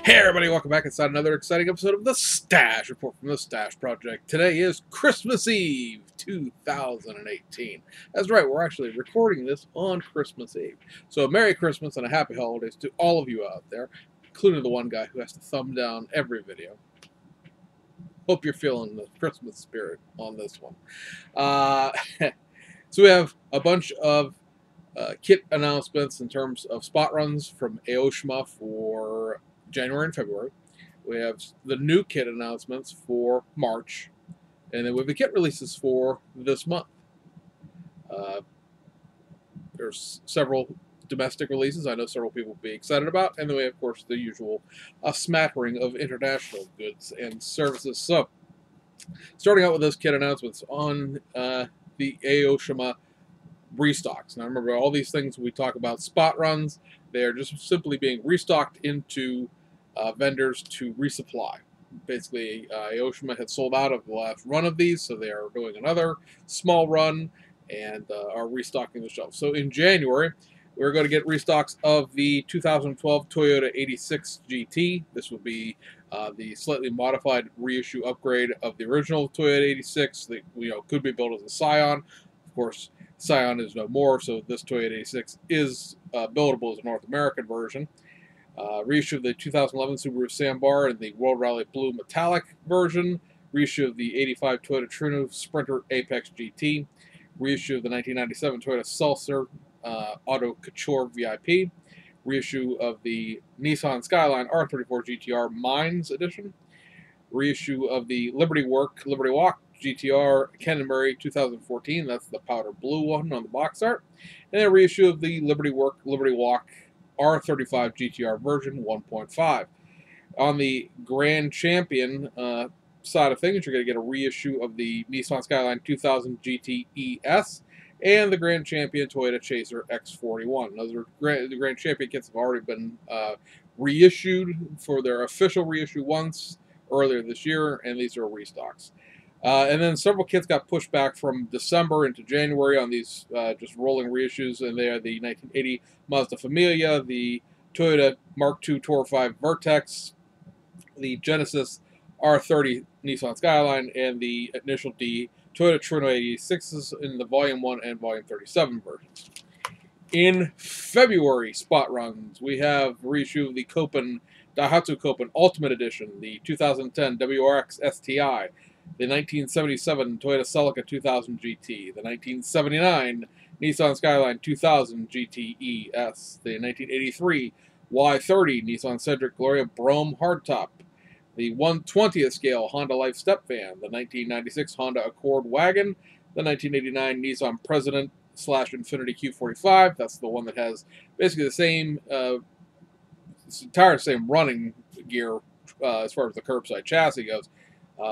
Hey everybody, welcome back inside another exciting episode of The Stash Report from The Stash Project. Today is Christmas Eve, 2018. That's right, we're actually recording this on Christmas Eve. So Merry Christmas and a Happy Holidays to all of you out there, including the one guy who has to thumb down every video. Hope you're feeling the Christmas spirit on this one. So we have a bunch of kit announcements in terms of spot runs from Aoshima for January and February. We have the new kit announcements for March, and then we have the kit releases for this month. There's several domestic releases I know several people will be excited about, and then we have, of course, the usual smattering of international goods and services. So, starting out with those kit announcements on the Aoshima restocks. Now remember, all these things we talk about spot runs, they are just simply being restocked into vendors to resupply. Basically, Aoshima had sold out of the last run of these, so they are doing another small run and are restocking the shelves. So in January, we're going to get restocks of the 2012 Toyota 86 GT. This will be the slightly modified reissue upgrade of the original Toyota 86 that could be built as a Scion. Of course, Scion is no more, so this Toyota 86 is buildable as a North American version. Reissue of the 2011 Subaru Sambar in the World Rally Blue Metallic version. Reissue of the 85 Toyota Trino Sprinter Apex GT. Reissue of the 1997 Toyota Seltzer Auto Couture VIP. Reissue of the Nissan Skyline R34 GTR Mines Edition. Reissue of the Liberty Walk GTR Ken and Murray 2014. That's the powder blue one on the box art. And a reissue of the Liberty Walk R35 GTR version 1.5. On the Grand Champion side of things, you're going to get a reissue of the Nissan Skyline 2000 GT ES and the Grand Champion Toyota Chaser X41. Those are the Grand Champion kits have already been reissued for their official reissue once earlier this year, and these are restocks. And then several kits got pushed back from December into January on these just rolling reissues, and they are the 1980 Mazda Familia, the Toyota Mark II Tour 5 Vertex, the Genesis R30 Nissan Skyline, and the Initial D Toyota Trino 86s in the Volume 1 and Volume 37 versions. In February spot runs, we have reissue of the Daihatsu Copen Ultimate Edition, the 2010 WRX STI, the 1977 Toyota Celica 2000 GT, the 1979 Nissan Skyline 2000 GT ES, the 1983 Y30 Nissan Cedric Gloria Brougham Hardtop, the 1/20th scale Honda Life Step Van, the 1996 Honda Accord Wagon, the 1989 Nissan President / Infiniti Q45. That's the one that has basically the same, same running gear as far as the curbside chassis goes.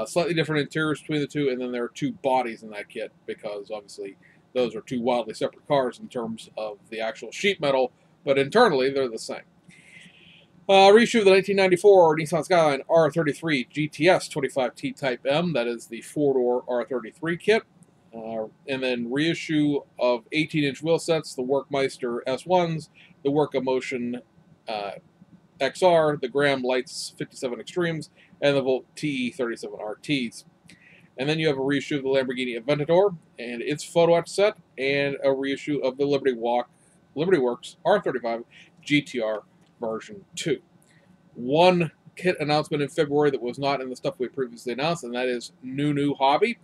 Slightly different interiors between the two, and then there are two bodies in that kit because obviously those are two wildly separate cars in terms of the actual sheet metal, but internally they're the same. Reissue of the 1994 Nissan Skyline R33 GTS 25T Type M, that is the four-door R33 kit. And then reissue of 18-inch wheel sets, the Workmeister S1s, the Work-O-Motion XR, the Graham Lights 57 Extremes, and the Volt TE37 RTs. And then you have a reissue of the Lamborghini Aventador and its photo etch set, and a reissue of the Liberty Works R35 GTR version 2. One kit announcement in February that was not in the stuff we previously announced, and that is New Hobby.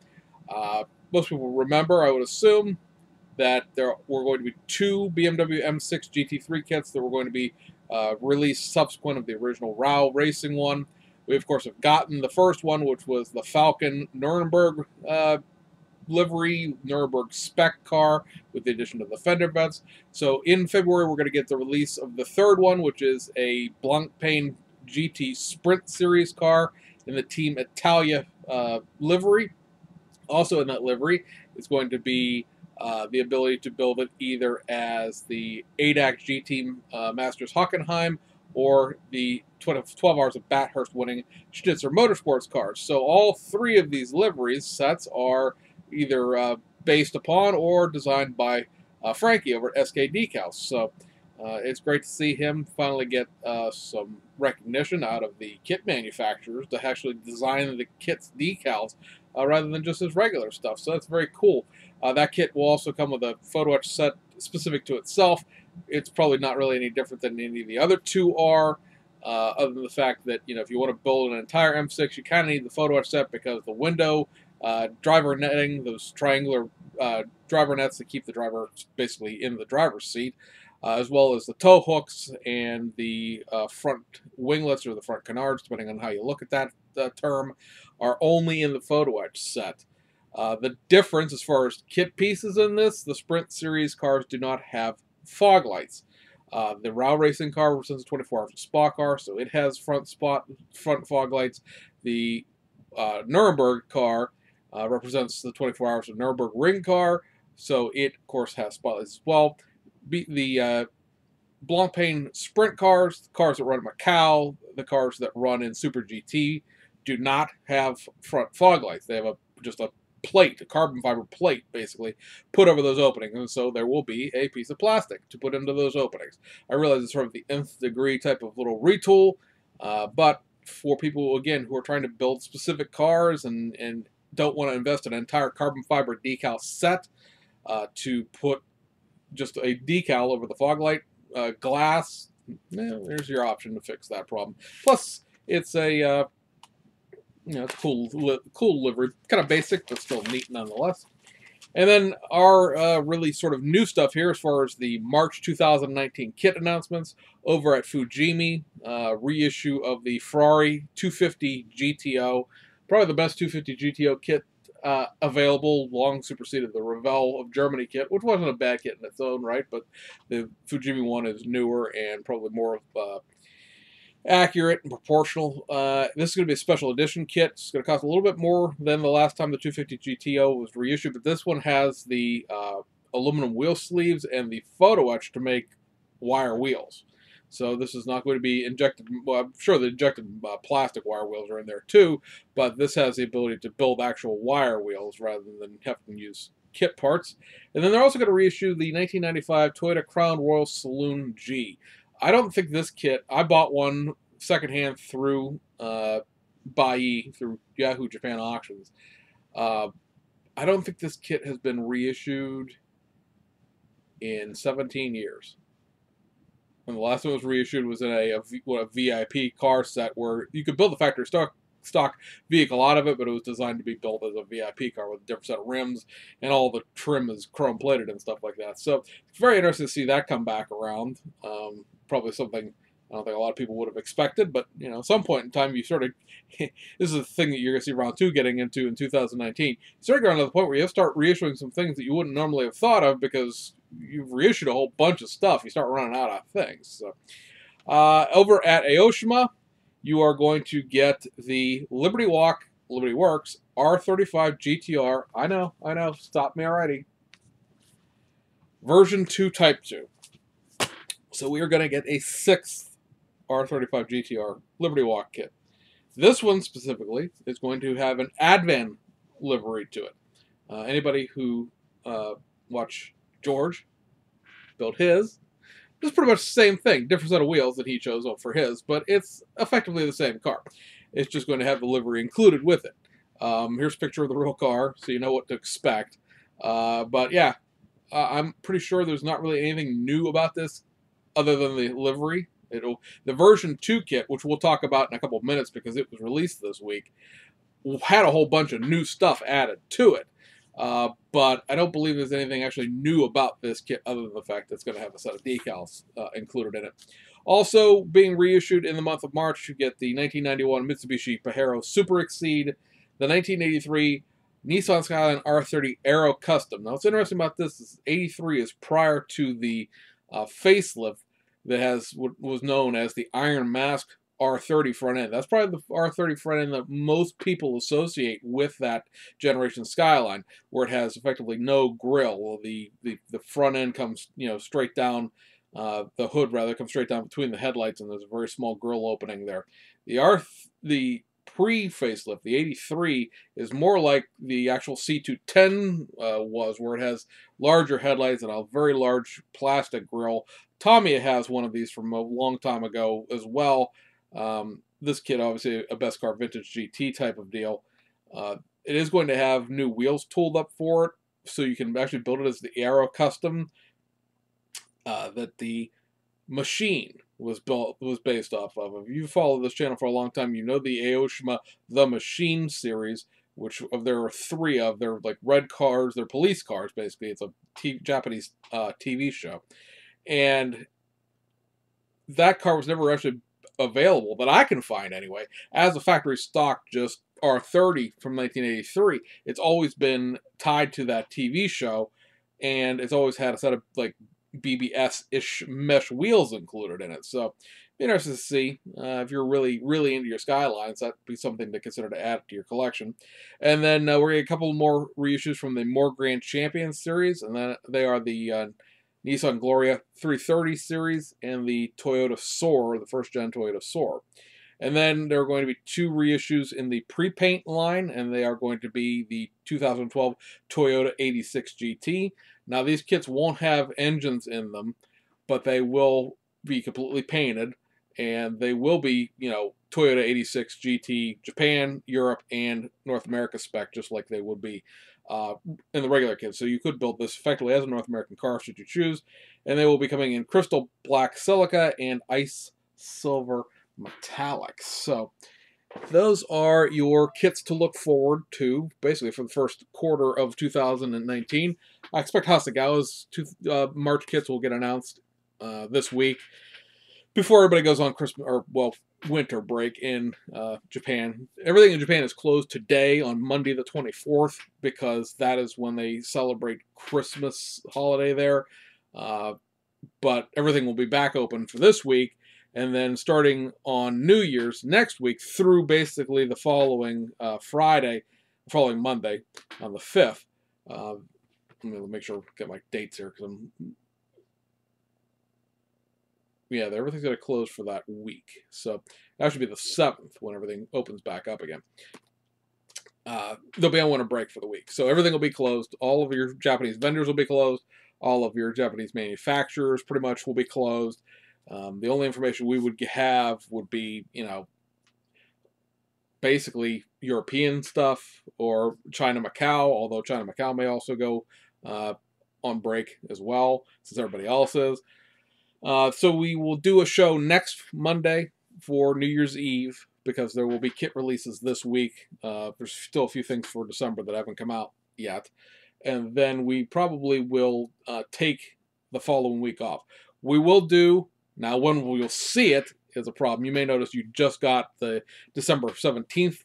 Most people remember, I would assume, that there were going to be two BMW M6 GT3 kits that were going to be released subsequent of the original RAL Racing one. We, of course, have gotten the first one, which was the Falcon Nuremberg livery, Nuremberg spec car, with the addition of the fender vents. So in February, we're going to get the release of the third one, which is a Blancpain GT Sprint Series car in the Team Italia livery. Also in that livery is going to be the ability to build it either as the ADAC GT Masters Hockenheim or the 12 Hours of Bathurst winning Schnitzer Motorsports cars. So all three of these liveries sets are either based upon or designed by Frankie over at SK Decals. So It's great to see him finally get some recognition out of the kit manufacturers to actually design the kit's decals rather than just his regular stuff. So that's very cool. That kit will also come with a photo etch set specific to itself. It's probably not really any different than any of the other two are, other than the fact that, you know, if you want to build an entire M6, you kind of need the photo etch set because the window, driver netting, those triangular driver nets that keep the driver basically in the driver's seat, as well as the tow hooks and the front winglets or the front canards, depending on how you look at that term, are only in the photo etch set. The difference as far as kit pieces in this, the Sprint Series cars do not have fog lights. The RAL Racing car represents a 24 hours of Spa car, so it has front fog lights. The Nuremberg car represents the 24 hours of Nuremberg Ring car, so it, of course, has spotlights as well. The Blancpain Sprint cars, the cars that run in Macau, the cars that run in Super GT, do not have front fog lights. They have just a plate, a carbon fiber plate, basically, put over those openings, and so there will be a piece of plastic to put into those openings. I realize it's sort of the nth degree type of little retool, but for people, again, who are trying to build specific cars and don't want to invest in an entire carbon fiber decal set to put just a decal over the fog light glass, there's your option to fix that problem. Plus, it's a cool livery, kind of basic, but still neat nonetheless. And then our really sort of new stuff here as far as the March 2019 kit announcements over at Fujimi, reissue of the Ferrari 250 GTO, probably the best 250 GTO kit available, long superseded the Revell of Germany kit, which wasn't a bad kit in its own right, but the Fujimi one is newer and probably more accurate and proportional. This is going to be a special edition kit. It's going to cost a little bit more than the last time the 250 GTO was reissued, but this one has the aluminum wheel sleeves and the photo etch to make wire wheels. So this is not going to be injected, well, I'm sure the injected plastic wire wheels are in there too, but this has the ability to build actual wire wheels rather than having to use kit parts. And then they're also going to reissue the 1995 Toyota Crown Royal Saloon G. I don't think this kit, I bought one secondhand through Bai, through Yahoo Japan Auctions. I don't think this kit has been reissued in 17 years. And the last one was reissued was in a VIP car set where you could build the factory stock vehicle out of it, but it was designed to be built as a VIP car with a different set of rims, and all the trim is chrome plated and stuff like that. So it's very interesting to see that come back around. Probably something I don't think a lot of people would have expected, but at some point in time, you sort of this is the thing that you're going to see round 2 getting into in 2019. You start getting to the point where you have to start reissuing some things that you wouldn't normally have thought of because you've reissued a whole bunch of stuff. You start running out of things. So over at Aoshima, you are going to get the Liberty Works R35 GTR. I know, stop me already. Version 2 Type 2. So we are going to get a 6th R35 GTR Liberty Walk kit. This one specifically is going to have an Advan livery to it. Anybody who watched George build his, it's pretty much the same thing. Different set of wheels that he chose for his, but it's effectively the same car. It's just going to have the livery included with it. Here's a picture of the real car, so you know what to expect. But yeah, I'm pretty sure there's not really anything new about this other than the livery. The version 2 kit, which we'll talk about in a couple of minutes because it was released this week, had a whole bunch of new stuff added to it. But I don't believe there's anything actually new about this kit other than the fact that it's going to have a set of decals included in it. Also being reissued in the month of March, you get the 1991 Mitsubishi Pajero Super Exceed, the 1983 Nissan Skyline R30 Aero Custom. Now, what's interesting about this is 83 is prior to the facelift that has what was known as the Iron Mask R30 front end. That's probably the R30 front end that most people associate with that generation Skyline, where it has effectively no grille. The front end comes straight down, the hood rather comes straight down between the headlights, and there's a very small grille opening there. The pre-facelift. The 83 is more like the actual C210 was, where it has larger headlights and a very large plastic grille. Tamiya has one of these from a long time ago as well. This kit, obviously, a Best Car Vintage GT type of deal. It is going to have new wheels tooled up for it, so you can actually build it as the Aero Custom that the Machine was based off of. If you've followed this channel for a long time, you know the Aoshima The Machine series, which there are 3 of. They're like red cars, they're police cars, basically. It's a Japanese TV show. And that car was never actually available, that I can find anyway, as a factory stock, just R30 from 1983. It's always been tied to that TV show, and it's always had a set of like BBS-ish mesh wheels included in it. So, be interested to see if you're really into your Skylines. That'd be something to consider to add to your collection. And then we're getting a couple more reissues from the More Grand Champion series, and then they are the Nissan Gloria 330 series and the Toyota Soar, the first-gen Toyota Soar. And then there are going to be 2 reissues in the pre-paint line, and they are going to be the 2012 Toyota 86 GT. Now, these kits won't have engines in them, but they will be completely painted, and they will be, you know, Toyota 86 GT Japan, Europe, and North America spec, just like they would be in the regular kits. So you could build this effectively as a North American car should you choose, and they will be coming in crystal black silica and ice silver metallics. So those are your kits to look forward to, basically, for the first quarter of 2019. I expect Hasegawa's March kits will get announced this week, before everybody goes on Christmas, or, well, winter break in Japan. Everything in Japan is closed today on Monday the 24th, because that is when they celebrate Christmas holiday there. But everything will be back open for this week, and then starting on New Year's next week through basically the following following Monday on the 5th. Let me make sure I get my dates here, because yeah, everything's going to close for that week. So that should be the 7th when everything opens back up again. They'll be on winter break for the week. So everything will be closed. All of your Japanese vendors will be closed. All of your Japanese manufacturers pretty much will be closed. The only information we would have would be, you know, basically European stuff or China, Macau, although China, Macau may also go on break as well, since everybody else is. So we will do a show next Monday for New Year's Eve, because there will be kit releases this week. There's still a few things for December that haven't come out yet. And then we probably will take the following week off. We will do, now when we'll see it is a problem. You may notice you just got the December 17th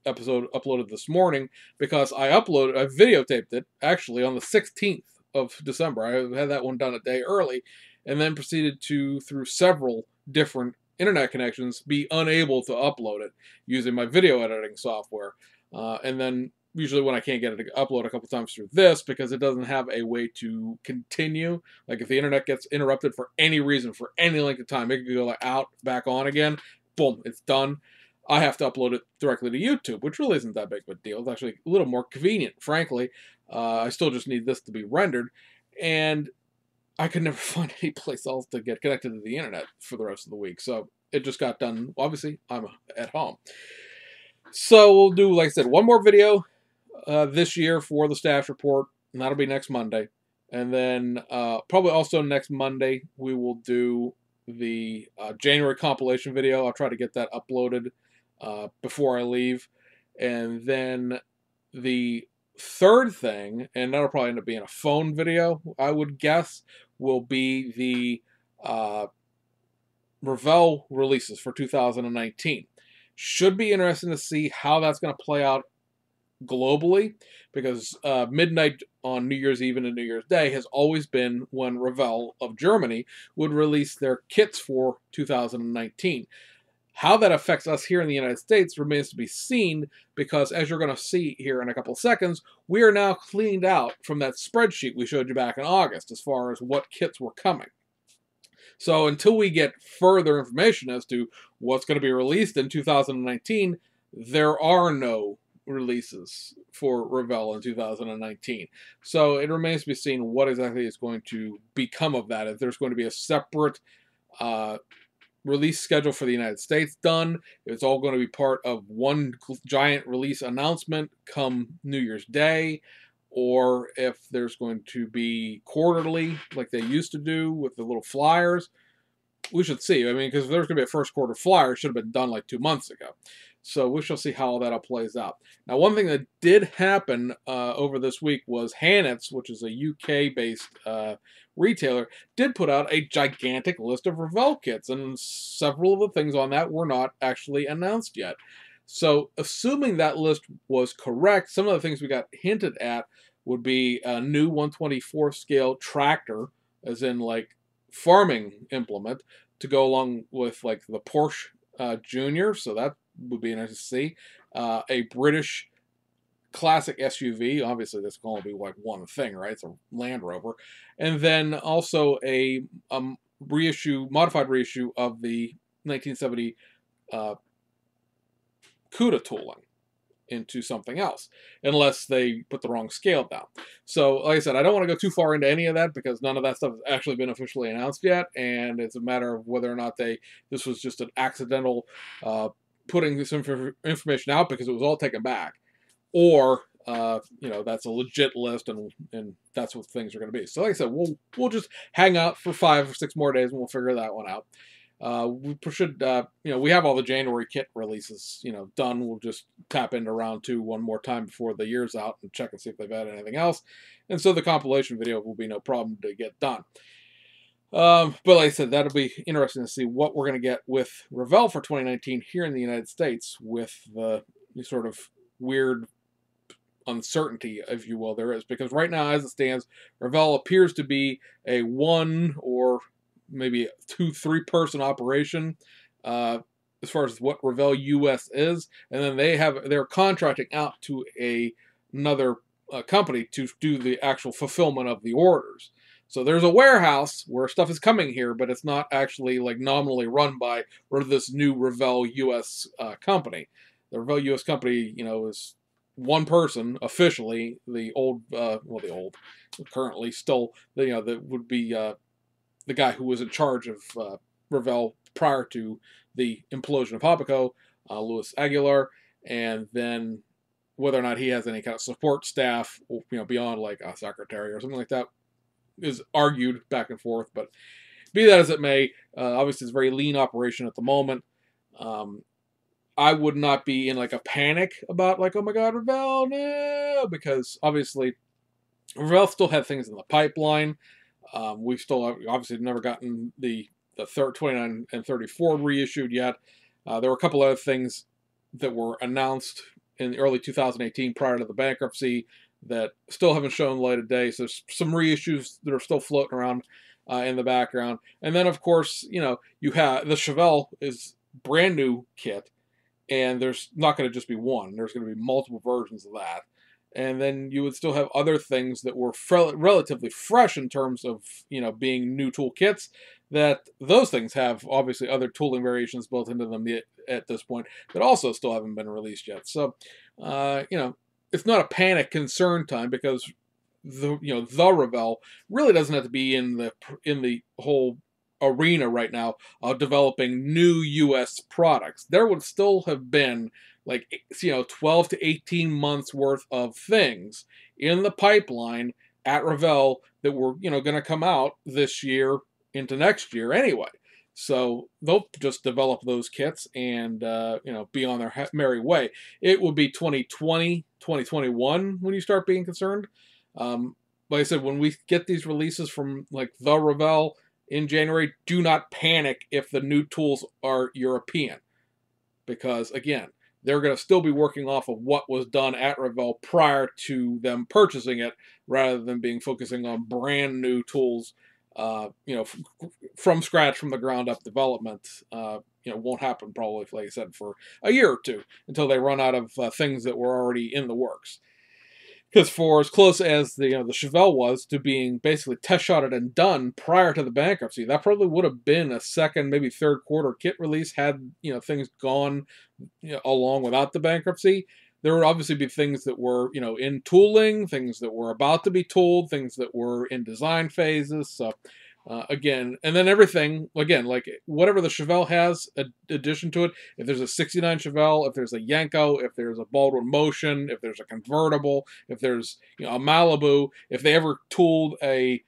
episode uploaded this morning, because I videotaped it actually on the 16th of December. I had that one done a day early, and then proceeded to, through several different internet connections, be unable to upload it using my video editing software. And then usually when I can't get it to upload a couple times through this, because it doesn't have a way to continue. Like if the internet gets interrupted for any reason, for any length of time, it could go out, back on again, boom, it's done. I have to upload it directly to YouTube, which really isn't that big of a deal. It's actually a little more convenient, frankly. I still just need this to be rendered. And I could never find any place else to get connected to the internet for the rest of the week. So it just got done. Obviously, I'm at home. So we'll do, like I said, one more video this year for the staff report, and that'll be next Monday. And then probably also next Monday, we will do the January compilation video. I'll try to get that uploaded before I leave. And then the third thing, and that'll probably end up being a phone video, I would guess, will be the Revell releases for 2019. Should be interesting to see how that's going to play out globally, because midnight on New Year's Eve and New Year's Day has always been when Revell of Germany would release their kits for 2019. How that affects us here in the United States remains to be seen, because as you're going to see here in a couple of seconds, we are now cleaned out from that spreadsheet we showed you back in August as far as what kits were coming. So until we get further information as to what's going to be released in 2019, there are no releases for Revell in 2019. So it remains to be seen what exactly is going to become of that. If there's going to be a separate uh, release schedule for the United States done, if it's all going to be part of one giant release announcement come New Year's Day, or if there's going to be quarterly like they used to do with the little flyers. We should see. I mean, because if there's going to be a first quarter flyer, it should have been done like 2 months ago. So we shall see how that all plays out. Now, one thing that did happen over this week was Hannets, which is a UK-based retailer, did put out a gigantic list of Revell kits, and several of the things on that were not actually announced yet. So, assuming that list was correct, some of the things we got hinted at would be a new 1/24 scale tractor, as in like farming implement, to go along with like the Porsche Junior. So that would be nice to see. A British classic SUV. Obviously, this can only be like one thing, right? It's a Land Rover, and then also a modified reissue of the 1970 CUDA tooling into something else, unless they put the wrong scale down. So, like I said, I don't want to go too far into any of that because none of that stuff has actually been officially announced yet, and it's a matter of whether or not this was just an accidental putting this information out because it was all taken back, or that's a legit list, and that's what things are going to be. So, like I said, we'll just hang out for 5 or 6 more days, and we'll figure that one out. We should, we have all the January kit releases, done. We'll just tap into round 2 one more time before the year's out and check and see if they've added anything else. And so the compilation video will be no problem to get done. But like I said, that'll be interesting to see what we're going to get with Revell for 2019 here in the United States with the sort of weird uncertainty, if you will, there is. Because right now, as it stands, Revell appears to be a 1 or maybe 2-3 person operation as far as what Revell US is, and then they're contracting out to another company to do the actual fulfillment of the orders. So there's a warehouse where stuff is coming here, but it's not actually like nominally run by this new Revell US company. The Revell US company, is one person officially. The old, currently still, that would be the guy who was in charge of Revell prior to the implosion of Hopico, Louis Aguilar, and then whether or not he has any kind of support staff, beyond like a secretary or something like that, is argued back and forth. But be that as it may, obviously it's a very lean operation at the moment. I would not be in like a panic about like, oh my God, Revell, no, because obviously Revell still had things in the pipeline. We've still obviously never gotten the 29 and 34 reissued yet. There were a couple other things that were announced in early 2018 prior to the bankruptcy that still haven't shown light of day. So there's some reissues that are still floating around in the background. And then, of course, you have the Chevelle is brand new kit, and there's not going to just be one. There's going to be multiple versions of that. And then you would still have other things that were relatively fresh in terms of, being new tool kits, that those things have obviously other tooling variations built into them at this point that also still haven't been released yet. So, it's not a panic concern time because the Revell really doesn't have to be in the whole arena right now of developing new U.S. products. There would still have been 12 to 18 months worth of things in the pipeline at Revell that were, going to come out this year into next year anyway. So they'll just develop those kits and, be on their merry way. It will be 2020, 2021 when you start being concerned. Like I said, when we get these releases from like the Revell in January, do not panic if the new tools are European. Because again, they're going to still be working off of what was done at Revell prior to them purchasing it, rather than focusing on brand new tools, from scratch, from the ground up development. Won't happen probably, like I said, for a year or two until they run out of things that were already in the works. Because for as close as the the Chevelle was to being basically test shotted and done prior to the bankruptcy, that probably would have been a second, maybe third quarter kit release had things gone along without the bankruptcy. There would obviously be things that were in tooling, things that were about to be tooled, things that were in design phases. So again, and then everything again, like whatever the Chevelle has, addition to it. If there's a '69 Chevelle, if there's a Yenko, if there's a Baldwin Motion, if there's a convertible, if there's a Malibu, if they ever tooled a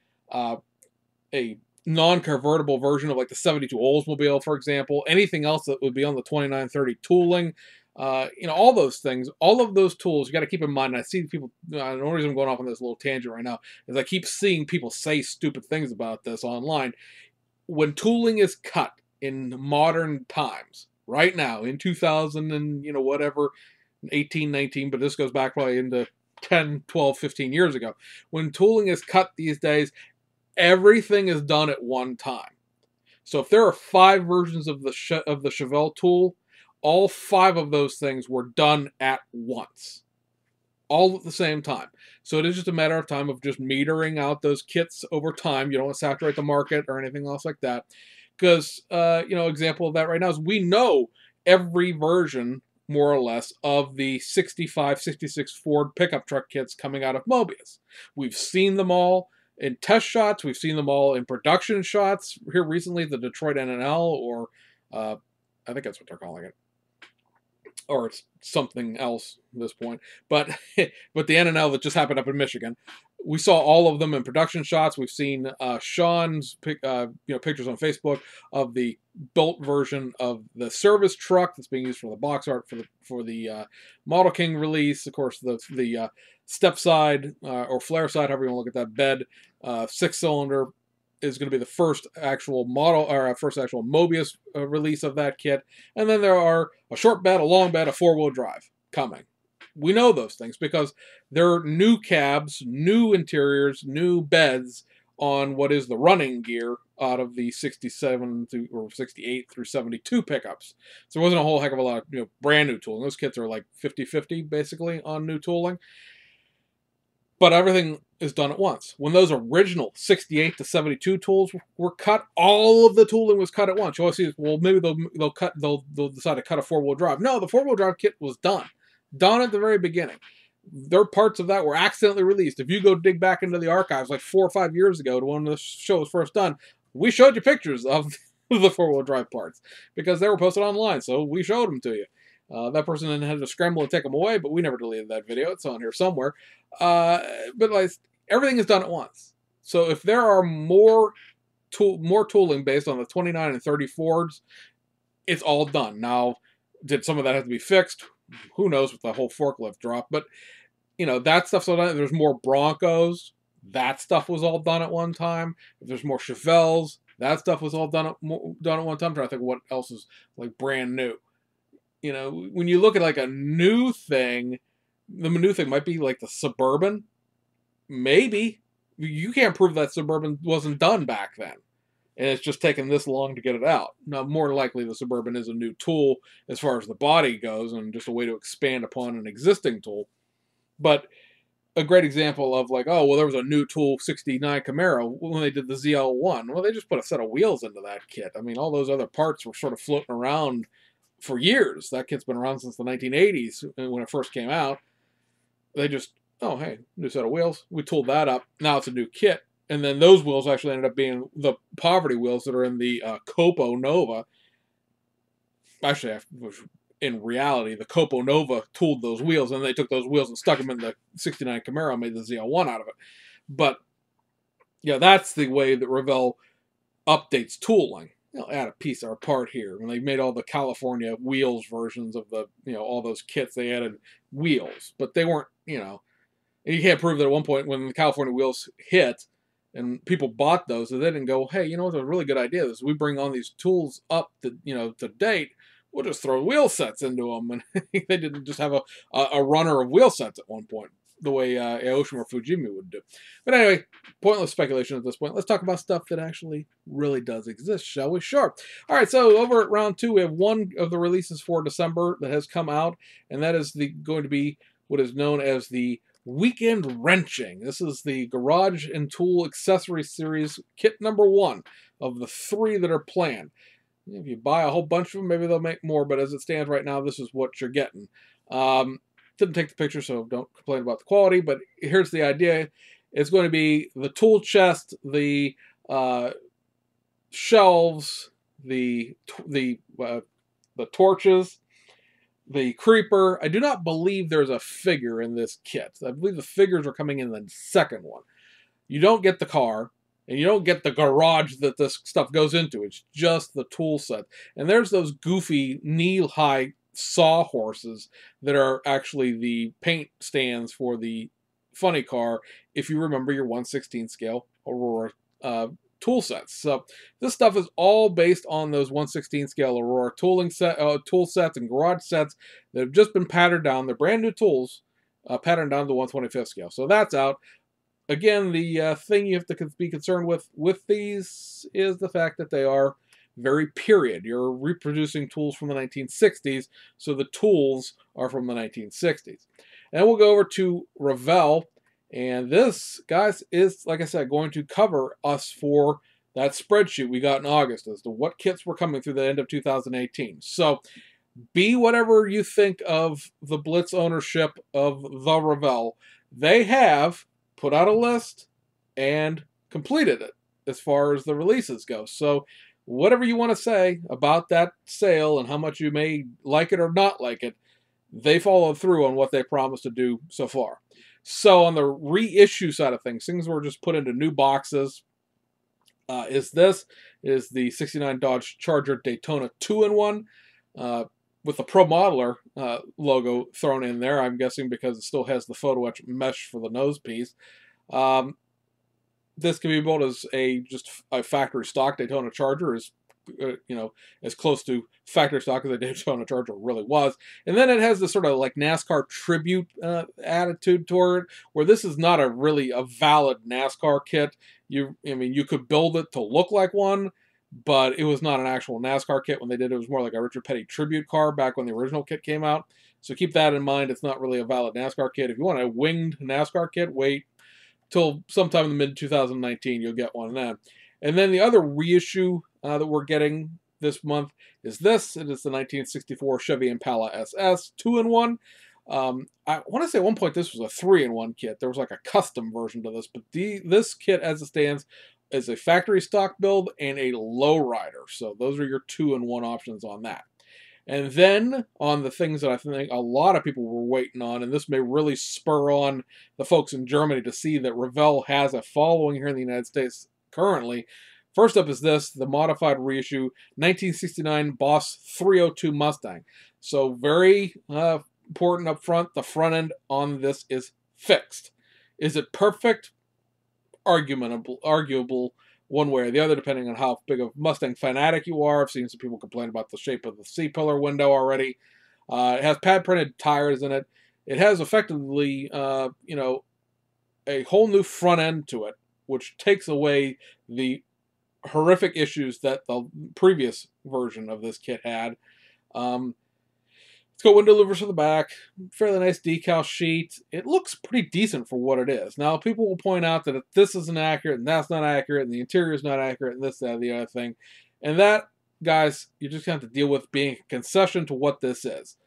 non-convertible version of like the '72 Oldsmobile, for example, anything else that would be on the 2930 tooling. All those things, all of those tools, you got to keep in mind. And I see people, the only reason I'm going off on this little tangent right now is I keep seeing people say stupid things about this online. When tooling is cut in modern times, right now, in 2000 and, whatever, 18, 19, but this goes back probably into 10, 12, 15 years ago. When tooling is cut these days, everything is done at one time. So if there are 5 versions of the Chevelle tool, all 5 of those things were done at once, all at the same time. So it is just a matter of time of just metering out those kits over time. You don't want to saturate the market or anything else like that. Because, example of that right now is we know every version, more or less, of the 65, 66 Ford pickup truck kits coming out of Mobius. We've seen them all in test shots. We've seen them all in production shots. Here recently, the Detroit NNL, or I think that's what they're calling it, or it's something else at this point, but but the NNL that just happened up in Michigan, we saw all of them in production shots. We've seen Sean's pictures on Facebook of the built version of the service truck that's being used for the box art for the Model King release. Of course, the step side or flare side, however you want to look at that bed, 6-cylinder. Is going to be the first actual model or first actual Mobius release of that kit. And then there are a short bed, a long bed, a 4-wheel drive coming. We know those things because there are new cabs, new interiors, new beds on what is the running gear out of the 67 or 68 through 72 pickups. So there wasn't a whole heck of a lot of brand new tooling. Those kits are like 50-50 basically on new tooling. But everything is done at once. When those original 68 to 72 tools were cut, all of the tooling was cut at once. You always see, well, maybe they'll decide to cut a 4-wheel drive. No, the 4-wheel drive kit was done at the very beginning. Their parts of that were accidentally released. If you go dig back into the archives like 4 or 5 years ago to when the show was first done, we showed you pictures of the 4-wheel drive parts because they were posted online, so we showed them to you. That person then had to scramble to take them away, but we never deleted that video. It's on here somewhere. But like, everything is done at once. So if there are more tooling based on the 29 and 30 Fords, it's all done. Now, did some of that have to be fixed? Who knows with the whole forklift drop. But, that stuff's all done. There's more Broncos. That stuff was all done at one time. If there's more Chevelles, that stuff was all done at one time. I'm trying to think of what else is like brand new. When you look at like a new thing, the new thing might be like the Suburban. Maybe. You can't prove that Suburban wasn't done back then. And it's just taken this long to get it out. Now, more likely the Suburban is a new tool as far as the body goes and just a way to expand upon an existing tool. But a great example of like, oh, well, there was a new tool 69 Camaro when they did the ZL1. Well, they just put a set of wheels into that kit. I mean, all those other parts were sort of floating around for years. That kit's been around since the 1980s when it first came out. They just, oh, hey, new set of wheels. We tooled that up. Now it's a new kit. And then those wheels actually ended up being the poverty wheels that are in the Copo Nova. Actually, in reality, the Copo Nova tooled those wheels, and they took those wheels and stuck them in the 69 Camaro and made the ZL1 out of it. But, yeah, that's the way that Revell updates tooling. Add a piece or a part here. When they made all the California wheels versions of the, all those kits, they added wheels. But they weren't, and you can't prove that at one point when the California wheels hit and people bought those, that they didn't go, hey, you know what's a really good idea is we bring on these tools up to, to date, we'll just throw wheel sets into them. And they didn't just have a runner of wheel sets at one point, the way Aoshima or Fujimi would do. But anyway, pointless speculation at this point. Let's talk about stuff that actually really does exist, shall we? Sure. All right, so over at round 2, we have one of the releases for December that has come out, and that is going to be what is known as the Weekend Wrenching. This is the Garage and Tool Accessory Series kit number 1 of the 3 that are planned. If you buy a whole bunch of them, maybe they'll make more, but as it stands right now, this is what you're getting. Didn't take the picture, so don't complain about the quality, but here's the idea. It's going to be the tool chest, the shelves, the torches, the creeper. I do not believe there's a figure in this kit. I believe the figures are coming in the second one. You don't get the car, and you don't get the garage that this stuff goes into. It's just the tool set. And there's those goofy knee-high sawhorses that are actually the paint stands for the funny car, if you remember your 1/16 scale Aurora tool sets. So this stuff is all based on those 1/16 scale Aurora tool sets and garage sets that have just been patterned down. They're brand new tools, patterned down to the 1/25 scale. So that's out. Again, the thing you have to be concerned with these is the fact that they are very period. You're reproducing tools from the 1960s, so the tools are from the 1960s. And we'll go over to Revell. And this, guys, is, like I said, going to cover us for that spreadsheet we got in August as to what kits were coming through the end of 2018. So, be whatever you think of the Blitz ownership of the Revell. They have put out a list and completed it as far as the releases go. So, whatever you want to say about that sale and how much you may like it or not like it, they followed through on what they promised to do so far. So on the reissue side of things were just put into new boxes. Is the 69 Dodge Charger Daytona 2-in-1 with the Pro Modeler logo thrown in there, I'm guessing because it still has the photo etch mesh for the nose piece. This can be built as just a factory stock Daytona Charger, as close to factory stock as a Daytona Charger really was. And then it has this sort of like NASCAR tribute attitude toward it, where this is not really a valid NASCAR kit. You could build it to look like one, but it was not an actual NASCAR kit when they did it. It was more like a Richard Petty tribute car back when the original kit came out. So keep that in mind. It's not really a valid NASCAR kit. If you want a winged NASCAR kit, wait till sometime in the mid-2019. You'll get one then. And then the other reissue that we're getting this month is this. It is the 1964 Chevy Impala SS 2-in-1. I want to say at one point this was a 3-in-1 kit. There was like a custom version to this, but this kit as it stands is a factory stock build and a lowrider. So those are your 2-in-1 options on that. And then on the things that I think a lot of people were waiting on, and this may really spur on the folks in Germany to see that Revell has a following here in the United States currently. First up is this, the modified reissue 1969 Boss 302 Mustang. So very important up front, the front end on this is fixed. Is it perfect? Arguable one way or the other, depending on how big of a Mustang fanatic you are. I've seen some people complain about the shape of the C-pillar window already. It has pad-printed tires in it. It has effectively, a whole new front end to it, which takes away the horrific issues that the previous version of this kit had. It's got window louvers for the back, fairly nice decal sheet. It looks pretty decent for what it is. Now, people will point out that if this isn't accurate, and that's not accurate, and the interior is not accurate, and this, that, and the other thing. And that, guys, you just have to deal with being a concession to what this is.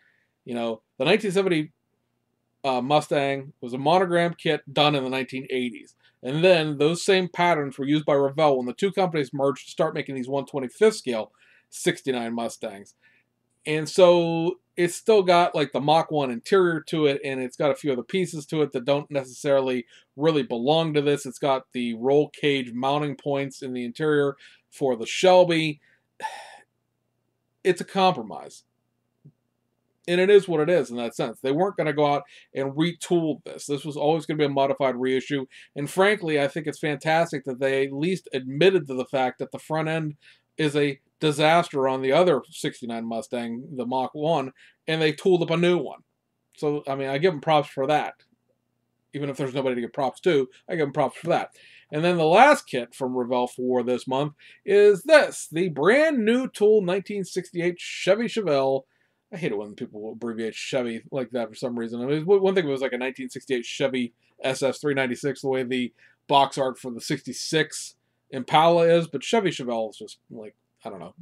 The 1970 Mustang was a monogram kit done in the 1980s. And then those same patterns were used by Revell when the two companies merged to start making these 1/25th scale 69 Mustangs. And so it's still got like the Mach 1 interior to it, and it's got a few other pieces to it that don't necessarily really belong to this. It's got the roll cage mounting points in the interior for the Shelby. It's a compromise. And it is what it is in that sense. They weren't going to go out and retool this. This was always going to be a modified reissue. And frankly, I think it's fantastic that they at least admitted to the fact that the front end is a disaster on the other 69 Mustang, the Mach 1, and they tooled up a new one. So, I give them props for that. Even if there's nobody to give props to, I give them props for that. And then the last kit from Revell for this month is this, the brand new tool 1968 Chevy Chevelle I hate it when people abbreviate Chevy like that for some reason. I mean, one thing was like a 1968 Chevy SS 396, the way the box art for the 66 Impala is, but Chevy Chevelle is just like, I don't know.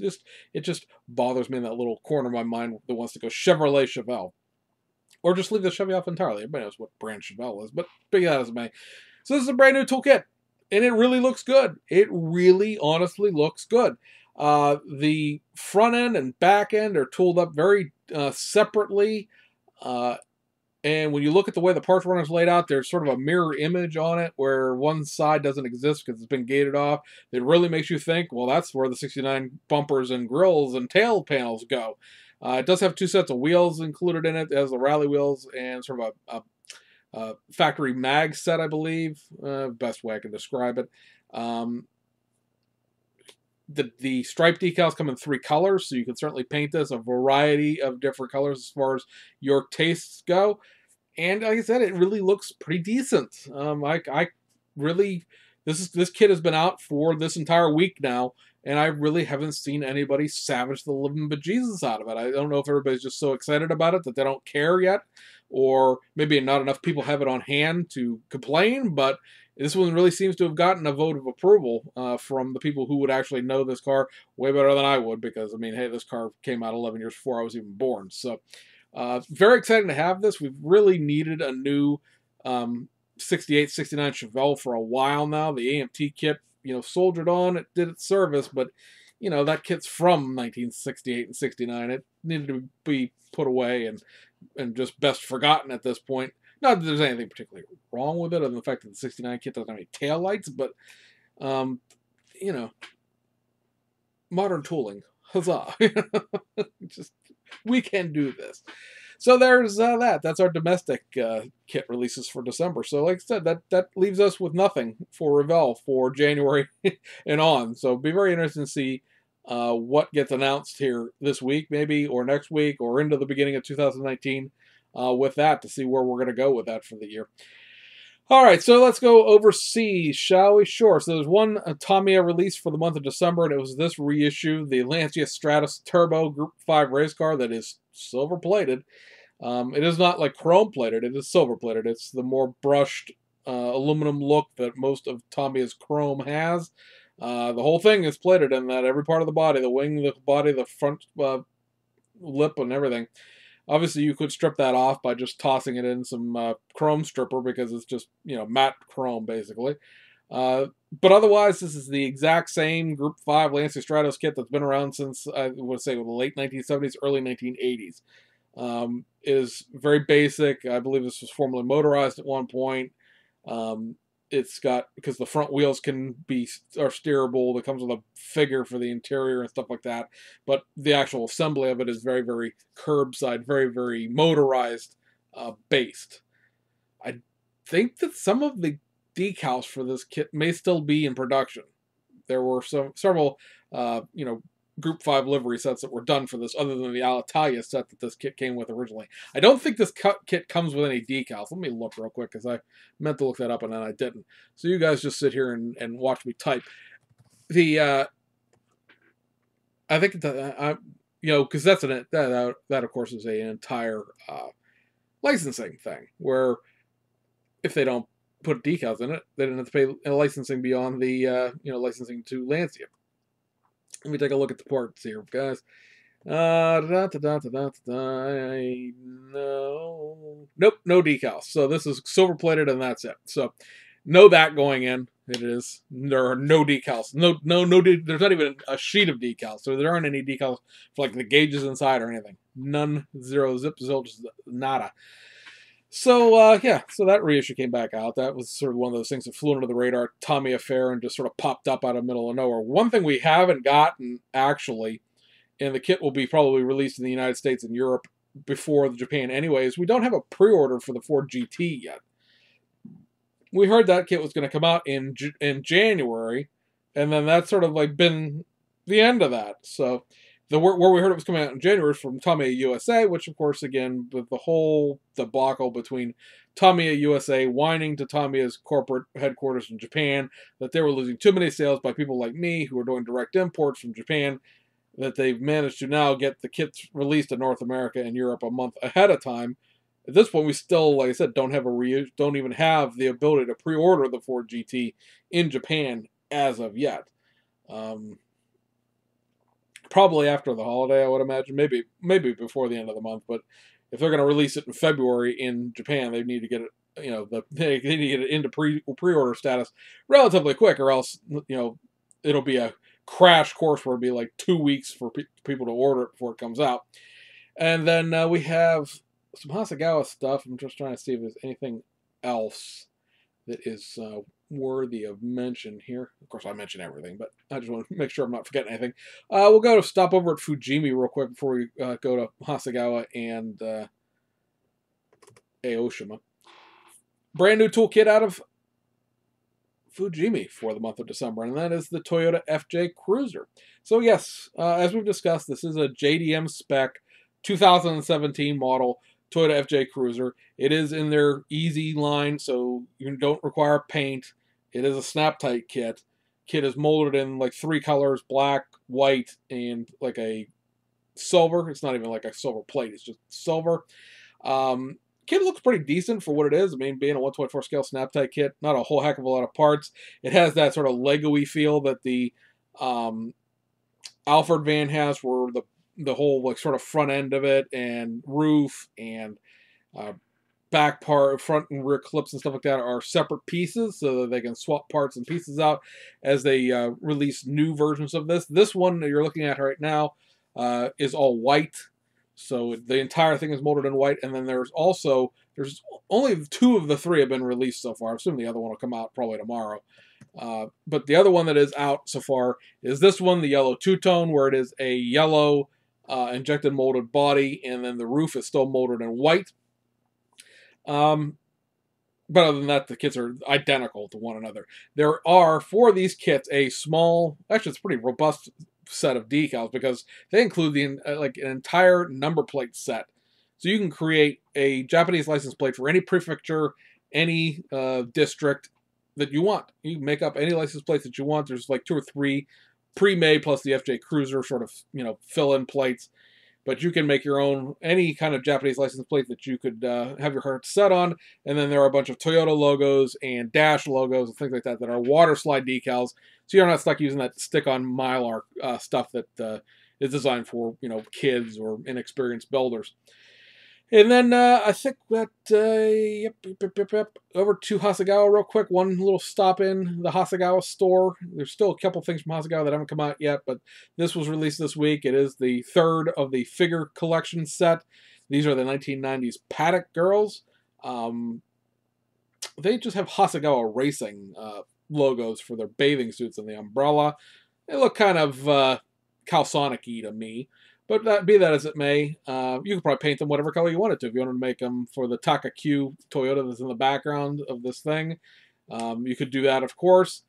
It just bothers me in that little corner of my mind that wants to go Chevrolet Chevelle. Or just leave the Chevy off entirely. Everybody knows what brand Chevelle is, but be that as it may. So this is a brand new toolkit, and it really looks good. It really, honestly looks good. The front end and back end are tooled up very separately. And when you look at the way the parts runner is laid out, there's sort of a mirror image on it where one side doesn't exist because it's been gated off. It really makes you think, well, that's where the 69 bumpers and grills and tail panels go. It does have two sets of wheels included in it. It has the rally wheels and sort of a factory mag set, I believe. Best way I can describe it. The stripe decals come in 3 colors, so you can certainly paint this a variety of different colors as far as your tastes go. And like I said, it really looks pretty decent. I really, this kit has been out for this entire week now, and I really haven't seen anybody savage the living bejesus out of it. I don't know if everybody's just so excited about it that they don't care yet, or maybe not enough people have it on hand to complain, but this one really seems to have gotten a vote of approval from the people who would actually know this car way better than I would, because, I mean, hey, this car came out 11 years before I was even born. So, very exciting to have this. We've really needed a new 68, 69 Chevelle for a while now. The AMT kit, soldiered on. It did its service, but, that kit's from 1968 and 69. It needed to be put away and just best forgotten at this point. Not that there's anything particularly wrong with it, other than the fact that the 69 kit doesn't have any taillights, but, modern tooling. Huzzah. Just, we can do this. So there's that. That's our domestic kit releases for December. So like I said, that leaves us with nothing for Revell for January and on. So it'll be very interesting to see what gets announced here this week, maybe, or next week, or into the beginning of 2019 with that, to see where we're going to go with that for the year. All right, so let's go overseas, shall we? Sure. So there's one Tamiya release for the month of December, and it was this reissue, the Lancia Stratos Turbo Group 5 race car that is silver-plated. It is not like chrome-plated, it is silver-plated. It's the more brushed aluminum look that most of Tamiya's chrome has. The whole thing is plated in that, every part of the body, the wing, the body, the front lip, and everything. Obviously, you could strip that off by just tossing it in some chrome stripper, because it's just, matte chrome, basically. But otherwise, this is the exact same Group 5 Lancia Stratos kit that's been around since, I would say, the late 1970s, early 1980s. It is very basic. I believe this was formerly motorized at one point. It's got, because the front wheels are steerable, that comes with a figure for the interior and stuff like that, but the actual assembly of it is very, very curbside, very, very motorized based. I think that some of the decals for this kit may still be in production. There were several Group 5 livery sets that were done for this, other than the Alitalia set that this kit came with originally. I don't think this kit comes with any decals. Let me look real quick, because I meant to look that up and then I didn't. So you guys just sit here and watch me type. I think because that of course is an entire licensing thing, where if they don't put decals in it, they didn't have to pay licensing beyond the licensing to Lancia. Let me take a look at the parts here, guys. Nope, no decals. So this is silver plated, and that's it. So know that going in. There are no decals. No. There's not even a sheet of decals. So there aren't any decals for like the gauges inside or anything. None. Zero. Zip. Zilch. Nada. So, so that reissue came back out. That was sort of one of those things that flew under the radar, Tamiya Fair, and just sort of popped up out of the middle of nowhere. One thing we haven't gotten, actually, and the kit will be probably released in the United States and Europe before Japan anyways, we don't have a pre-order for the Ford GT yet. We heard that kit was going to come out in January, and then that's sort of like been the end of that. So where we heard it was coming out in January was from Tamiya USA, which, of course, again, with the whole debacle between Tamiya USA whining to Tamiya's corporate headquarters in Japan that they were losing too many sales by people like me who were doing direct imports from Japan. that they've managed to now get the kits released in North America and Europe a month ahead of time. At this point, we still, like I said, don't even have the ability to pre-order the Ford GT in Japan as of yet. Probably after the holiday, I would imagine. Maybe before the end of the month. But if they're going to release it in February in Japan, they need to get it. They need to get it into pre-order status relatively quick, or else it'll be a crash course where it'll be like 2 weeks for people to order it before it comes out. And then we have some Hasegawa stuff. I'm just trying to see if there's anything else that is worthy of mention here. Of course, I mention everything, but I just want to make sure I'm not forgetting anything. We'll go to stop over at Fujimi real quick before we go to Hasegawa and Aoshima. Brand new toolkit out of Fujimi for the month of December, and that is the Toyota FJ Cruiser. So yes, as we've discussed, this is a JDM spec 2017 model Toyota FJ Cruiser. It is in their easy line, so you don't require paint. It is a snap-tight kit. Kit is molded in like 3 colors, black, white, and like a silver. It's not even like a silver plate, it's just silver. Kit looks pretty decent for what it is. I mean, being a 124 scale snap-tight kit, not a whole heck of a lot of parts. It has that sort of Lego-y feel that the Alfred van has, where the whole like sort of front end of it and roof and back part, front and rear clips and stuff like that are separate pieces, so that they can swap parts and pieces out as they release new versions of this. This one that you're looking at right now is all white. So the entire thing is molded in white, and then there's only 2 of the 3 have been released so far. I assume the other one will come out probably tomorrow. But the other one that is out so far is this one, the yellow two-tone, where it is a yellow injected molded body, and then the roof is still molded in white. But other than that, the kits are identical to one another. There are, for these kits, a small, actually it's a pretty robust set of decals, because they include an entire number plate set. So you can create a Japanese license plate for any prefecture, any district that you want. You can make up any license plates that you want. There's like 2 or 3 pre-made, plus the FJ Cruiser sort of, fill-in plates. But you can make your own, any kind of Japanese license plate that you could have your heart set on. And then there are a bunch of Toyota logos and Dash logos and things like that are water slide decals. So you're not stuck using that stick-on Mylar stuff that is designed for, kids or inexperienced builders. And then I think that, over to Hasegawa real quick. One little stop in the Hasegawa store. There's still a couple things from Hasegawa that haven't come out yet, but this was released this week. It is the 3rd of the figure collection set. These are the 1990s Paddock girls. They just have Hasegawa Racing logos for their bathing suits and the umbrella. They look kind of Calsonic-y to me. But be that as it may, you could probably paint them whatever color you wanted to. If you wanted to make them for the Taka Q Toyota that's in the background of this thing, you could do that, of course.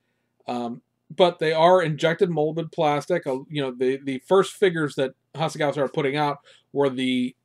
But they are injected molded plastic. The first figures that Hasegawa started putting out were the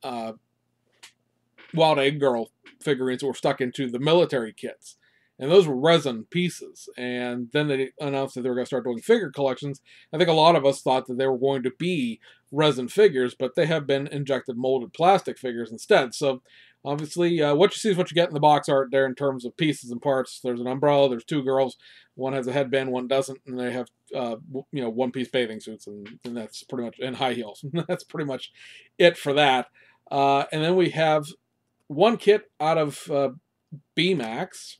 Wild Egg Girl figurines that were stuck into the military kits. And those were resin pieces. And then they announced that they were going to start doing figure collections. I think a lot of us thought that they were going to be resin figures, but they have been injected molded plastic figures instead. So obviously, what you see is what you get in the box art there in terms of pieces and parts. There's an umbrella, there's 2 girls. One has a headband, one doesn't, and they have, one-piece bathing suits, and that's pretty much, and high heels. That's pretty much it for that. And then we have one kit out of B-Max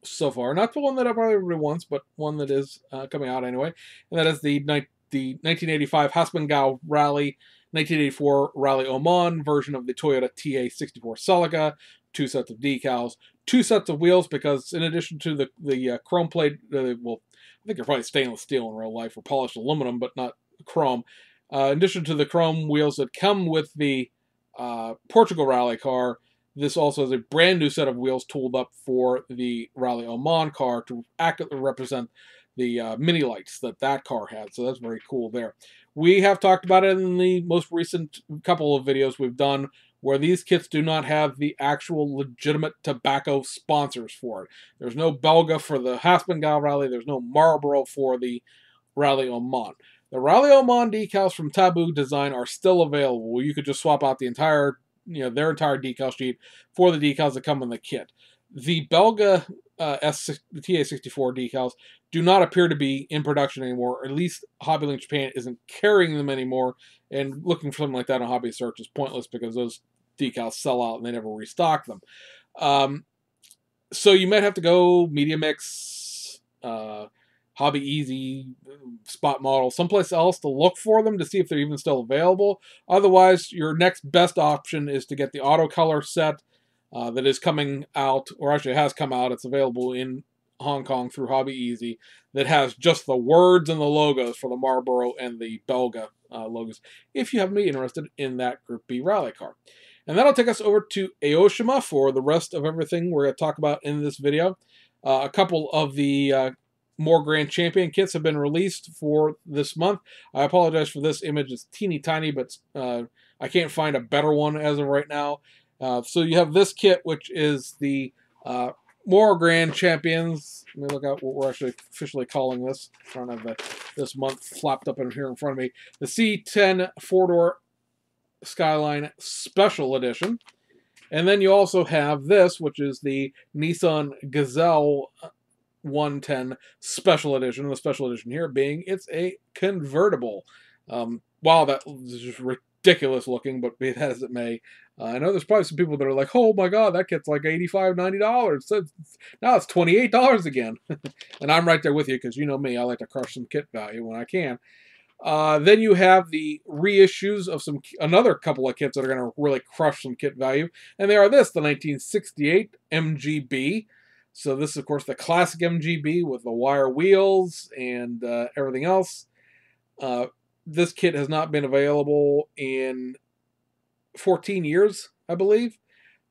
so far, not the one that I've already wants, but one that is coming out anyway, and that is the 1985 Haspengao Rally, 1984 Rally Oman version of the Toyota TA64 Celica. 2 sets of decals, 2 sets of wheels, because in addition to the chrome plate, I think they're probably stainless steel in real life, or polished aluminum, but not chrome. In addition to the chrome wheels that come with the Portugal Rally car, this also has a brand new set of wheels tooled up for the Rally Oman car to accurately represent the mini lights that car had. So that's very cool there. We have talked about it in the most recent couple of videos we've done, where these kits do not have the actual legitimate tobacco sponsors for it. There's no Belga for the Haspengao Rally. There's no Marlboro for the Rally Oman. The Rally Oman decals from Taboo Design are still available. You could just swap out the entire, their entire decal sheet for the decals that come in the kit. The Belga TA64 decals do not appear to be in production anymore, or at least Hobbylink Japan isn't carrying them anymore, and looking for something like that on Hobby Search is pointless because those decals sell out and they never restock them. So you might have to go Media Mix, Hobby Easy, Spot Model, someplace else to look for them to see if they're even still available. Otherwise, your next best option is to get the Auto Color set that is coming out, or actually has come out. It's available in Hong Kong through Hobby Easy, that has just the words and the logos for the Marlboro and the Belga logos, if you happen to be interested in that Group B rally car. And that'll take us over to Aoshima for the rest of everything we're going to talk about in this video. A couple of the more Grand Champion kits have been released for this month. I apologize for this image. It's teeny tiny, but I can't find a better one as of right now. So you have this kit, which is the more Grand Champions. Let me look at what we're actually officially calling this. I don't have this month flopped up in here in front of me. The C10 four-door Skyline Special Edition. And then you also have this, which is the Nissan Gazelle 110 Special Edition. The Special Edition here being it's a convertible. Wow, that is just ridiculous looking, but be that as it may. I know there's probably some people that are like, oh my god, that kit's like $85, $90. So now it's $28 again. And I'm right there with you because you know me, I like to crush some kit value when I can. Then you have the reissues of another couple of kits that are going to really crush some kit value. And they are the 1968 MGB. So this is, of course, the classic MGB with the wire wheels and everything else. This kit has not been available in 14 years, I believe.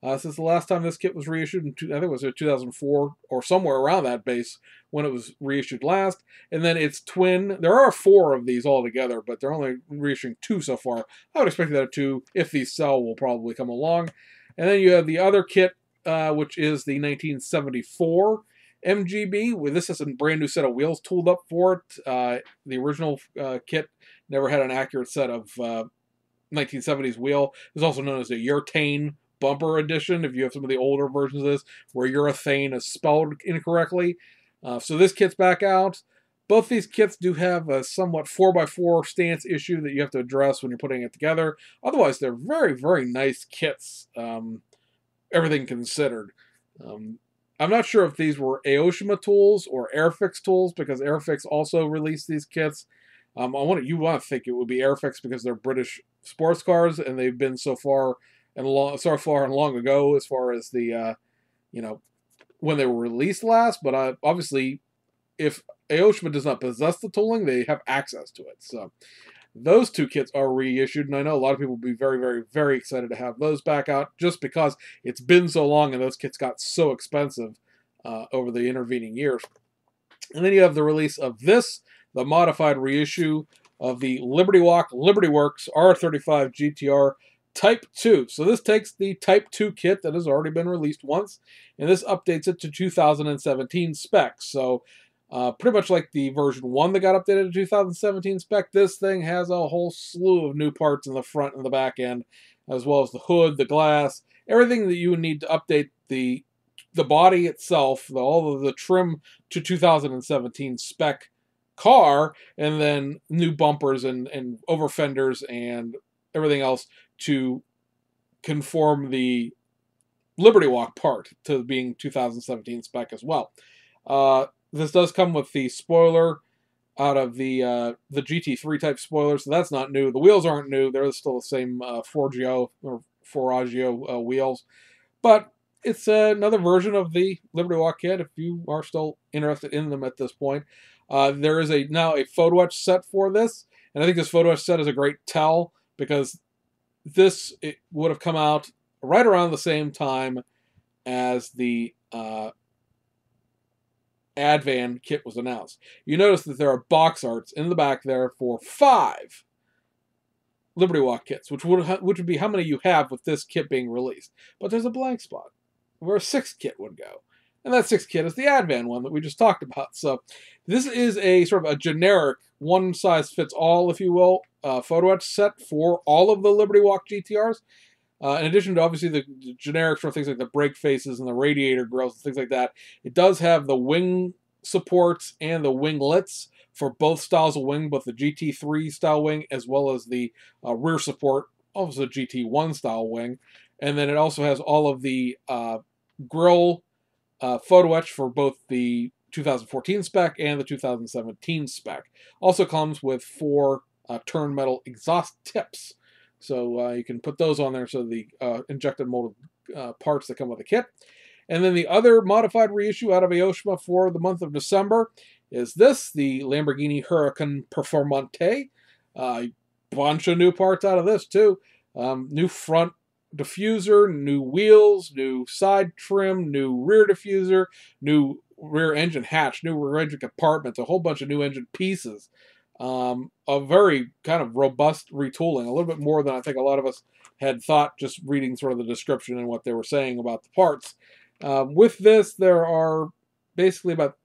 Since the last time this kit was reissued, I think it was 2004 or somewhere around that base when it was reissued last. And then its twin, there are 4 of these altogether, but they're only reissuing 2 so far. I would expect that 2, if these sell, will probably come along. And then you have the other kit, which is the 1974 MGB. With this is a brand new set of wheels tooled up for it. The original kit never had an accurate set of 1970s wheel. It's also known as the urethane bumper edition, if you have some of the older versions of this where urethane is spelled incorrectly. So this kit's back out. Both these kits do have a somewhat 4x4 stance issue that you have to address when you're putting it together. Otherwise, they're very, very nice kits, everything considered. I'm not sure if these were Aoshima tools or Airfix tools, because Airfix also released these kits. You want to think it would be Airfix because they're British sports cars and they've been so far and long ago as far as the when they were released last. But obviously, if Aoshima does not possess the tooling, they have access to it. So those 2 kits are reissued, and I know a lot of people will be very, very, very excited to have those back out just because it's been so long and those kits got so expensive over the intervening years. And then you have the release of this, the modified reissue of the Liberty Walk Liberty Works R35 GTR Type 2. So this takes the Type 2 kit that has already been released once, and this updates it to 2017 specs. So pretty much like the version 1 that got updated to 2017 spec, this thing has a whole slew of new parts in the front and the back end, as well as the hood, the glass, everything that you would need to update the body itself, all of the trim to 2017 spec car, and then new bumpers and over fenders and everything else to conform the Liberty Walk part to being 2017 spec as well. This does come with the spoiler out of the GT3 type spoiler, so that's not new. The wheels aren't new; they're still the same Forgio or Foragio wheels, but it's another version of the Liberty Walk kit if you are still interested in them at this point. There is now a photo etch set for this, and I think this photo etch set is a great tell because it would have come out right around the same time as the Advan kit was announced. You notice that there are box arts in the back there for 5 Liberty Walk kits, which would be how many you have with this kit being released. But there's a blank spot where a 6th kit would go. And that sixth kit is the Advan one that we just talked about. So this is a sort of a generic one-size-fits-all, if you will, photo etch set for all of the Liberty Walk GTRs. In addition to obviously the generic sort of things like the brake faces and the radiator grills and things like that, it does have the wing supports and the winglets for both styles of wing, both the GT3 style wing as well as the rear support of the GT1 style wing. And then it also has all of the grill photo etch for both the 2014 spec and the 2017 spec. Also comes with 4 turn metal exhaust tips. So you can put those on there, so the injected molded parts that come with the kit. And then the other modified reissue out of Aoshima for the month of December is this, the Lamborghini Huracan Performante. A bunch of new parts out of this too. New front diffuser, new wheels, new side trim, new rear diffuser, new rear engine hatch, new rear engine compartments, a whole bunch of new engine pieces. A very kind of robust retooling, a little bit more than I think a lot of us had thought just reading sort of the description and what they were saying about the parts. With this, there are basically about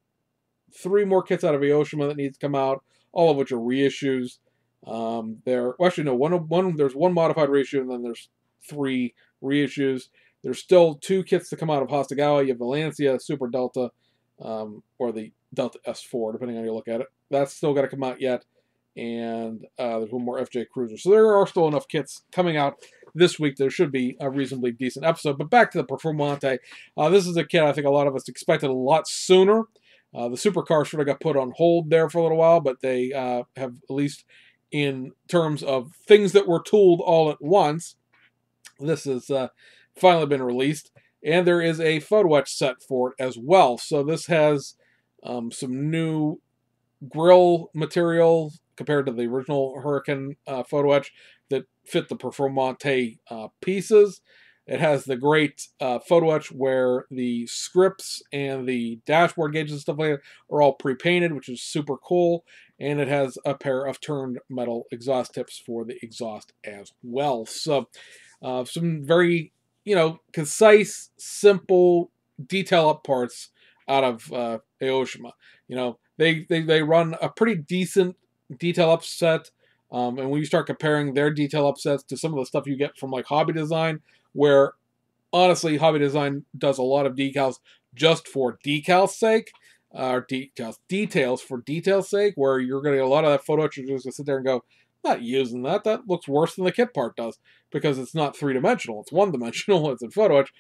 3 more kits out of Aoshima that needs to come out, all of which are reissues. There's one modified reissue, and then there's 3 reissues. There's still 2 kits to come out of Hasegawa. You have the Lancia, Super Delta, or the Delta S4, depending on how you look at it. That's still got to come out yet. And there's one more FJ Cruiser. So there are still enough kits coming out this week. There should be a reasonably decent episode. But back to the Performante. This is a kit I think a lot of us expected a lot sooner. The supercar sort of got put on hold there for a little while, but they have, at least in terms of things that were tooled all at once, this has finally been released. And there is a photo etch set for it as well. So this has some new grill material compared to the original Huracan photo etch that fit the Performante pieces. It has the great photo etch where the scripts and the dashboard gauges and stuff like that are all pre-painted, which is super cool. And it has a pair of turned metal exhaust tips for the exhaust as well. So some very, concise, simple, detail up parts out of Aoshima. They run a pretty decent detail up set. And when you start comparing their detail up sets to some of the stuff you get from like Hobby Design, where honestly Hobby Design does a lot of decals just for decal's sake, or details for detail's sake, where you're going to get a lot of that photo etch, you're just going to sit there and go, not using that. That looks worse than the kit part does, because it's not 3-dimensional. It's 1-dimensional. It's in photo etch.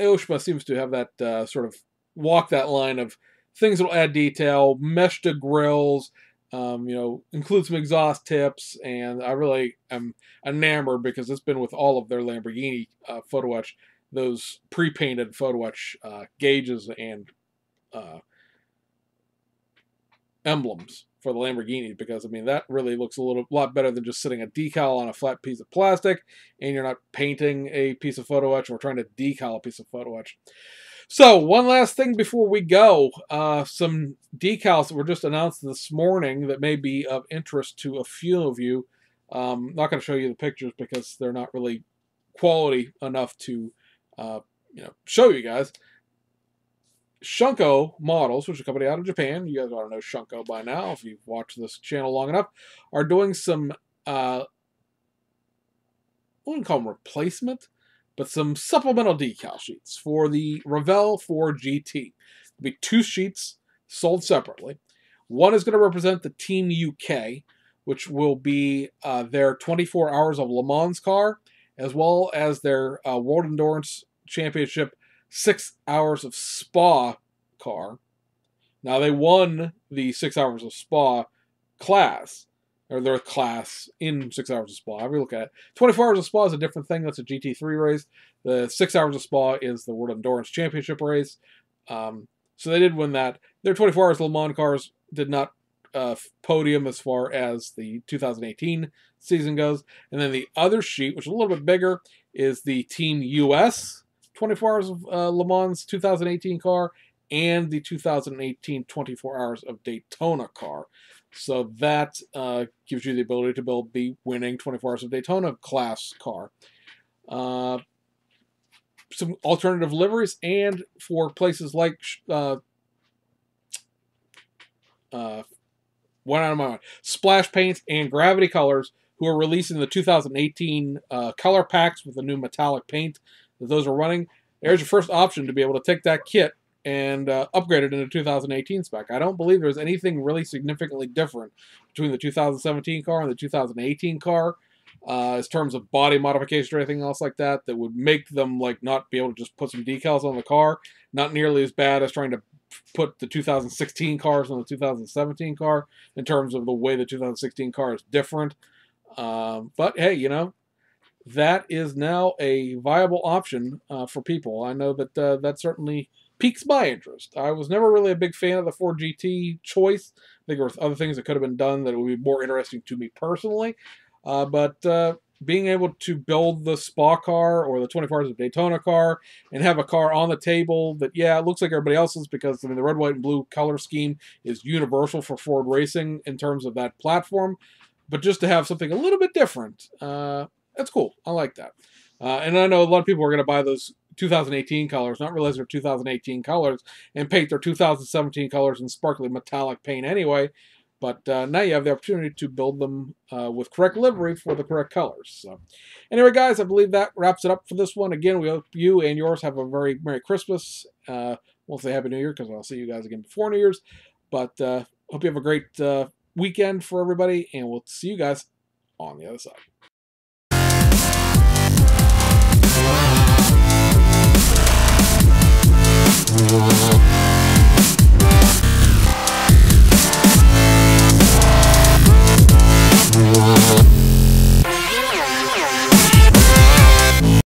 Aoshima seems to have that sort of walk that line of things that will add detail, mesh to grills, include some exhaust tips, and I really am enamored because it's been with all of their Lamborghini photo etch, those pre-painted photo etch gauges and emblems for the Lamborghini, because that really looks a lot better than just sitting a decal on a flat piece of plastic and you're not painting a piece of photo etch or trying to decal a piece of photo etch. So one last thing before we go, some decals that were just announced this morning that may be of interest to a few of you. I'm not going to show you the pictures because they're not really quality enough to show you guys. Shunko Models, which is a company out of Japan, you guys ought to know Shunko by now if you've watched this channel long enough, are doing some, I wouldn't call them replacement, but some supplemental decal sheets for the Revell 4 GT. There'll be 2 sheets sold separately. One is going to represent the Team UK, which will be their 24 Hours of Le Mans car, as well as their World Endurance Championship 6 Hours of Spa car. Now, they won the 6 Hours of Spa class, or their class in 6 Hours of Spa. However you look at it. 24 Hours of Spa is a different thing. That's a GT3 race. The 6 Hours of Spa is the World Endurance Championship race. So they did win that. Their 24 Hours Le Mans cars did not podium as far as the 2018 season goes. And then the other sheet, which is a little bit bigger, is the Team US 24 Hours of Le Mans 2018 car and the 2018 24 Hours of Daytona car. So that gives you the ability to build the winning 24 Hours of Daytona class car. some alternative liveries, and for places like Splash Paints and Gravity Colors, who are releasing the 2018 color packs with the new metallic paint that those are running. There's your first option to be able to take that kit and upgrade it into 2018 spec. I don't believe there's anything really significantly different between the 2017 car and the 2018 car, as terms of body modification or anything else like that, that would make them like not be able to just put some decals on the car. Not nearly as bad as trying to put the 2016 cars on the 2017 car in terms of the way the 2016 car is different. But hey, you know, that is now a viable option for people. I know that that certainly piques my interest. I was never really a big fan of the Ford GT choice. I think there were other things that could have been done that would be more interesting to me personally. But being able to build the Spa car or the 24 Hours of Daytona car and have a car on the table that, yeah, it looks like everybody else's, because I mean the red, white, and blue color scheme is universal for Ford racing in terms of that platform. But just to have something a little bit different, that's cool. I like that. And I know a lot of people are going to buy those 2018 colors, not realize they're 2018 colors, and paint their 2017 colors in sparkly metallic paint anyway. But now you have the opportunity to build them with correct livery for the correct colors. So, anyway, guys, I believe that wraps it up for this one. Again, we hope you and yours have a very Merry Christmas. Won't say Happy New Year because I'll see you guys again before New Year's. But hope you have a great weekend for everybody, and we'll see you guys on the other side.